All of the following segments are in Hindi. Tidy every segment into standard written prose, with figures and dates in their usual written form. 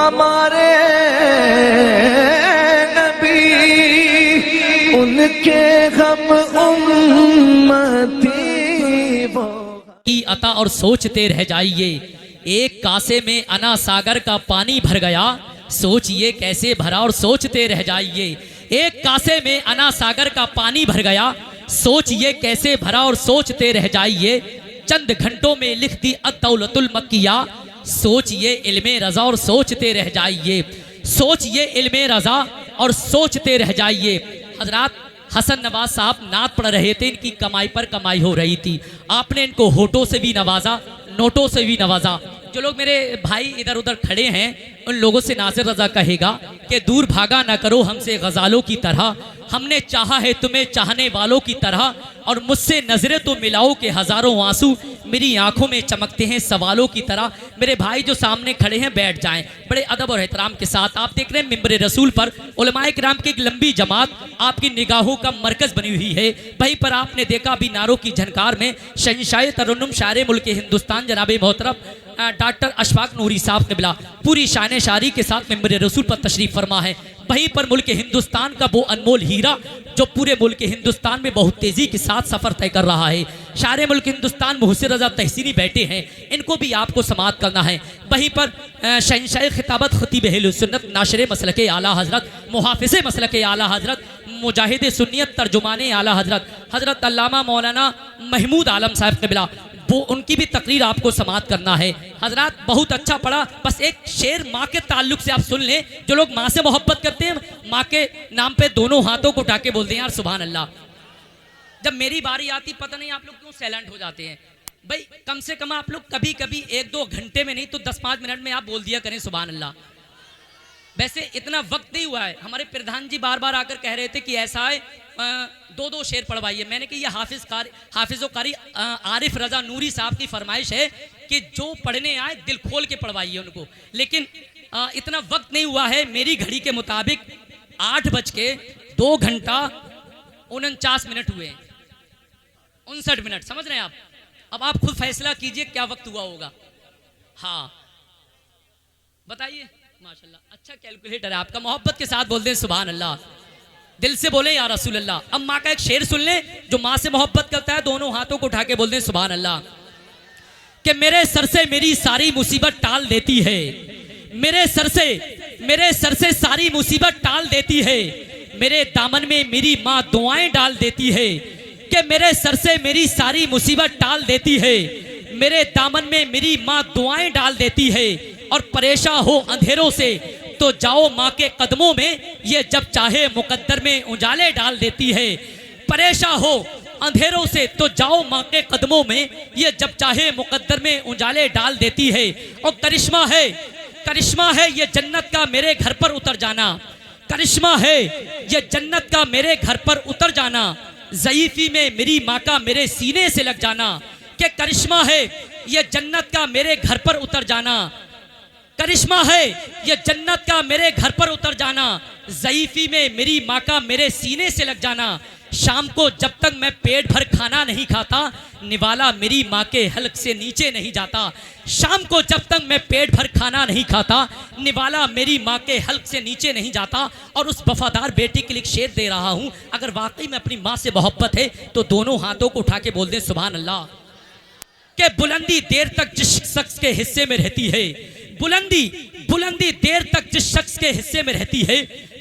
हमारे नबी, उनके गम उम्मती वो की अता और सोचते रह जाइए। एक कासे में अना सागर का पानी भर गया, सोचिए कैसे भरा और सोचते रह जाइए। एक कासे में अना सागर का पानी भर गया, सोचिए कैसे भरा और सोचते रह जाइए। चंद घंटों में लिख दी अद-दौलतुल मक्किया, सोचिए इल्मे रजा और सोचते रह जाइए। सोचिए इल्मे रजा और सोचते रह जाइए। हजरात, हसन नवाज साहब नात पढ़ रहे थे, इनकी कमाई पर कमाई हो रही थी। आपने इनको होठों से भी नवाजा, नोटों से भी नवाजा। जो लोग मेरे भाई इधर उधर खड़े हैं, उन लोगों से नासिर रजा कहेगा कि दूर भागा ना करो हमसे गजालों की तरह, हमने चाहा है तुम्हें चाहने वालों की तरह, और मुझसे नजरें तो मिलाओ के हजारों आंसू मेरी आंखों में चमकते हैं सवालों की तरह। मेरे भाई जो सामने खड़े हैं बैठ जाएं बड़े अदब और एहतराम के साथ। आप देख रहे हैं मिंबर रसूल पर उलमाए किराम की एक लंबी जमात आपकी निगाहों का मरकज बनी हुई है। वहीं पर आपने देखा अभी नारों की झनकार में शहंशाह तरन्नुम शायर मुल्क हिंदुस्तान जनाब मोहतरम डॉक्टर अशफाक नूरी साहब क़िबला पूरी शान शारी के साथ मिंबर रसूल पर तशरीफ फरमा है। वहीं पर मुल्क हिंदुस्तान का वो अनमोल हीरा जो पूरे मुल्क हिंदुस्तान में बहुत तेज़ी के साथ सफ़र तय कर रहा है, शायर मुल्क हिंदुस्तान मुहसिन रजा तहसीनी बैठे हैं, इनको भी आपको समाअत करना है। वहीं पर शहंशाह खिताबत खतीब अहले सुन्नत नाशर मसलक आला हज़रत मुहाफ़िज़ मसलक आला हज़रत मुजाहिद सुन्नियत तर्जुमान आला हज़रत हज़रत अल्लामा मौलाना महमूद आलम साहब क़िबला, वो उनकी भी तकरीर आपको समाअत करना है। हजरात, बहुत अच्छा पढ़ा, बस एक शेर माँ के ताल्लुक से आप सुन लें। जो लोग माँ से मोहब्बत करते हैं, माँ के नाम पे दोनों हाथों को उठा के बोलते हैं यार सुभान अल्लाह। जब मेरी बारी आती पता नहीं आप लोग क्यों साइलेंट हो जाते हैं। भाई कम से कम आप लोग कभी कभी 1-2 घंटे में नहीं तो 10-5 मिनट में आप बोल दिया करें सुभान अल्लाह। वैसे इतना वक्त नहीं हुआ है। हमारे प्रधान जी बार बार आकर कह रहे थे कि ऐसा है 2-2 शेर पढ़वाइए। मैंने कि यह हाफिज़ कारी आरिफ रजा नूरी साहब की फरमाइश है कि जो पढ़ने आए दिल खोल के पढ़वाइए उनको। लेकिन इतना वक्त नहीं हुआ है। मेरी घड़ी के मुताबिक 8:02 हुए हैं, 59 मिनट, समझ रहे हैं आप। अब आप खुद फैसला कीजिए क्या वक्त हुआ होगा। हाँ बताइए, माशाल्लाह अच्छा कैलकुलेटर है आपका। मोहब्बत के साथ बोलते हैं सुभान अल्लाह, दिल से बोले या रसूल अल्लाह। अब माँ का एक शेर सुन ले, जो माँ से मोहब्बत करता है दोनों हाथों को उठा के बोलते हैं सुभान अल्लाह। कि मेरे सर से मेरी सारी मुसीबत टाल देती है, मेरे सर से सारी मुसीबत टाल देती है, मेरे दामन में मेरी माँ दुआएं डाल देती है। कि मेरे सर से मेरी सारी मुसीबत टाल देती है, मेरे दामन में मेरी माँ दुआएं डाल देती है। और परेशान हो अंधेरों से तो जाओ माँ के कदमों में, ये जब चाहे मुकद्दर में उजाले डाल देती है। परेशान हो अंधेरों से तो जाओ माँ के कदमों में, ये जब चाहे मुकद्दर में उजाले डाल देती है। और करिश्मा है ये जन्नत का मेरे घर पर उतर जाना, करिश्मा है ये जन्नत का मेरे घर पर उतर जाना, ज़ईफ़ी में मेरी माँ का मेरे सीने से लग जाना। कि करिश्मा है ये जन्नत का मेरे घर पर उतर जाना, करिश्मा है ये जन्नत का मेरे घर पर उतर जाना, ज़ईफ़ी में मेरी माँ का मेरे सीने से लग जाना। शाम को जब तक मैं पेट भर खाना नहीं खाता, निवाला मेरी माँ के हल्क से नीचे नहीं जाता। शाम को जब तक मैं पेट भर खाना नहीं खाता, निवाला मेरी माँ के हल्क से नीचे नहीं जाता। और उस वफादार बेटी के लिए शेर दे रहा हूँ, अगर वाकई में अपनी माँ से मोहब्बत है तो दोनों हाथों को उठा के बोल दें सुभान अल्लाह। कि बुलंदी देर तक जिस शख्स के हिस्से में रहती है, बुलंदी देर तक जिस शख्स के हिस्से में रहती है,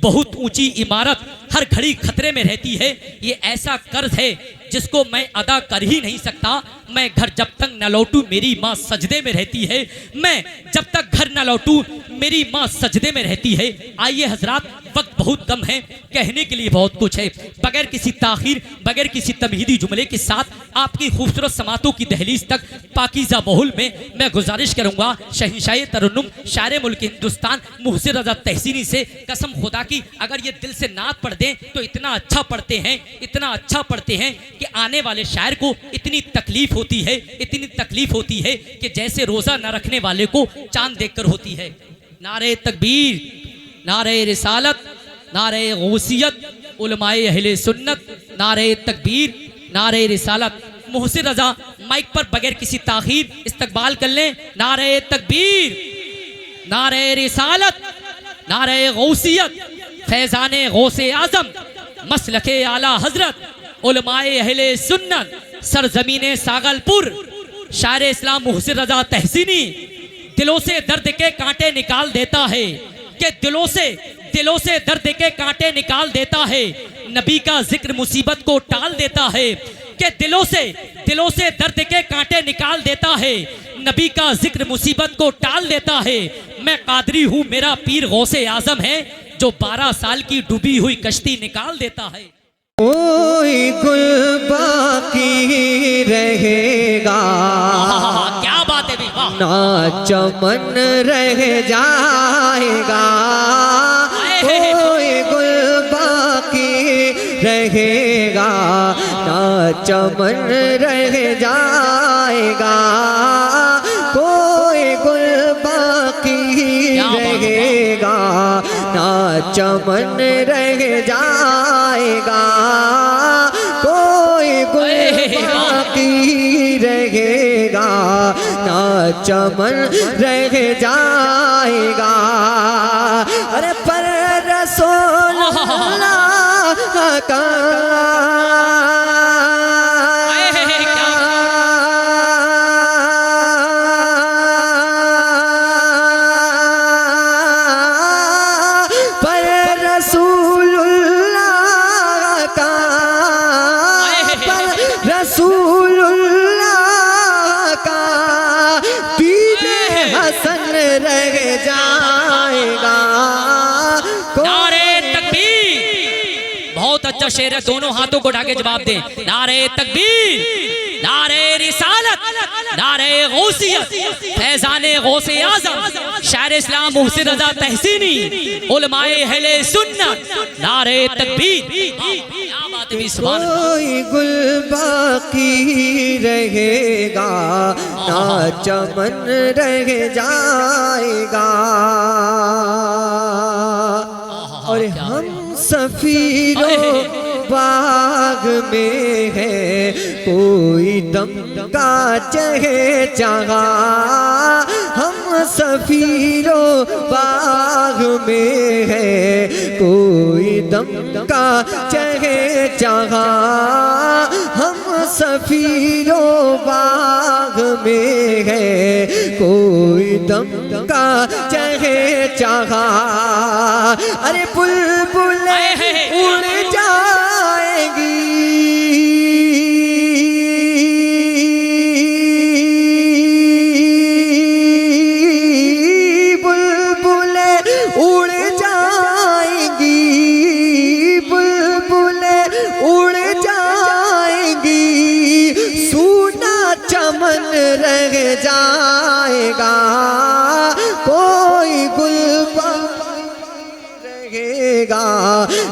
बहुत ऊंची इमारत हर घड़ी खतरे में रहती है। ये ऐसा कर्ज है जिसको मैं अदा कर ही नहीं सकता। मैं घर जब तक न लौटूं मेरी माँ सजदे में रहती है, मैं जब तक घर न लौटूं मेरी माँ सजदे में रहती है। आइए हजरात, वक्त बहुत कम है, कहने के लिए बहुत कुछ है। बगैर किसी ताखीर, बगैर किसी तमहीदी जुमले के साथ आपकी खूबसूरत समातों की दहलीज तक पाकीज़ा माहौल में मैं गुजारिश करूंगा शहंशाह तरन्नुम शायर मुल्क हिंदुस्तान मुहसिन रजा तहसीनी से, कसम खुदा की अगर ये दिल से नात पढ़ दें तो इतना अच्छा पढ़ते हैं, इतना अच्छा पढ़ते हैं कि आने वाले शायर को इतनी तकलीफ होती है, इतनी तकलीफ होती है कि जैसे रोज़ा न रखने वाले को चांद देखकर होती है। नारे तकबीर, नारे रिसालत, नारे गौसियत, उलमाए अहले सुन्नत, नारे तकबीर, नारे रिसालत। मुहसिन रजा माइक पर बगैर किसी ताखीर इस्तकबाल कर लें। नारे तकबीर, नारे रिसालत, नारे गौसियत, फैजाने गौसे आजम, मसलके आला हजरत, उलमाए अहले सुन्नत, सरजमीने सागलपुर, शायर इस्लाम मुहसिन रजा तहसीनी दिलों से दर्द के कांटे निकाल देता है कि दिलों से दर्द के कांटे निकाल देता है। नबी का जिक्र मुसीबत को टाल देता है कि दिलों से दर्द के कांटे निकाल देता है। नबी का जिक्र मुसीबत को टाल देता है। मैं कादरी हूँ, मेरा पीर गौसे आजम है, जो 12 साल की डूबी हुई कश्ती निकाल देता है। कोई गुल बाकी रहेगा, क्या बात है भाई, वाह। ना चमन रह जाएगा। कोई गुल बाकी रहेगा, ना चमन रह जाएगा। कोई गुल बाकी रहेगा, ना चमन रह जाएगा। कोई गुल बाकी रहेगा, ना चमन रह जाएगा। अरे पर रसूल अल्लाह का रह जाएगा। नारे तकबीर, बहुत अच्छा शेर है, दोनों हाथों को उठा के जवाब दे। नारे तकबीर, नारे रिसालत, नारे गौसियत, फैजाने गौसे आजम, शायर इस्लाम मुहसिन रजा तहसीनी, उलमाए अहले सुन्नत, नारे तकबीर। कोई गुल बाकी रहेगा, ना चमन रह जाएगा। और हम सफीरों बाग में है, कोई दम का चहे चाहा। हम सफीरों बाग में है, कोई दम का चहे चाहा। हम सफीरों बाग में है, कोई दम का चहे चाहा। अरे बुलबुलें उड़ जाएगी, बुलबुलें उड़ जाएंगी, बुलबुलें उड़ जाएंगी। सूना चमन रह जाएगा, कोई गुल रहेगा,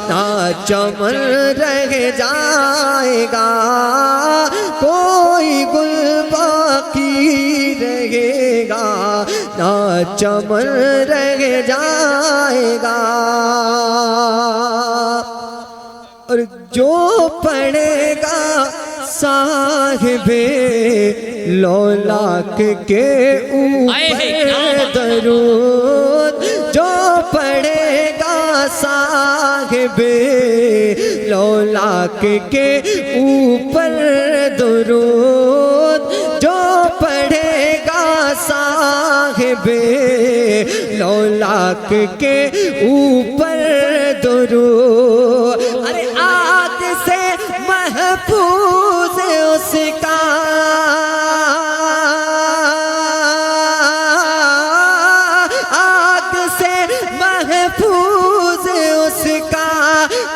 ना चमन रह जाएगा। कोई गुल बाकी रहेगा, ना चमन रह जाएगा। और जो पढ़ेगा साहिबे लौलाक के ऊपर दरूद, जो पढ़ेगा साहिबे लौलाक के ऊपर दरूद, जो पढ़ेगा साहिबे लौलाक के ऊपर दरूद। अरे आग से महफूज उसका, आग से महफूज उसका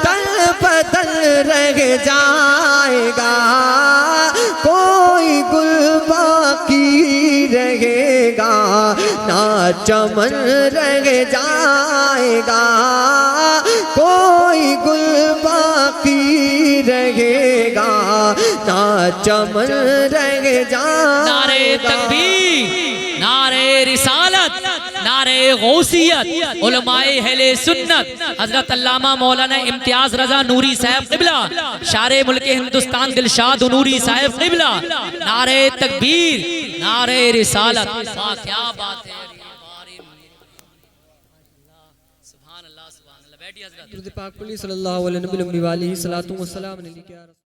तन बदल रह जाएगा। कोई गुल बाकी रहेगा, ना चमन रह जाएगा। कोई गुल बाकी रहेगा, ना चमन रह जाएगा। नारे तकबीर, नारे रिसालत, नारे गौसियत, उलमाए अहले सुन्नत, हजरत अल्लामा मौलाना इम्तियाज रजा नूरी साहब क़िबला, शारे मुल्के हिंदुस्तान दिलशाद नूरी साहब क़िबला, नारे तकबीर, नारे रिसालत। क्या बात है। सुभान अल्लाह, सुभान अल्लाह। बैठिए हजरत। दुरूद पाक पढ़िए सल्लल्लाहु अलैहि वसल्लम वाली सलातु व सलाम अलैहि।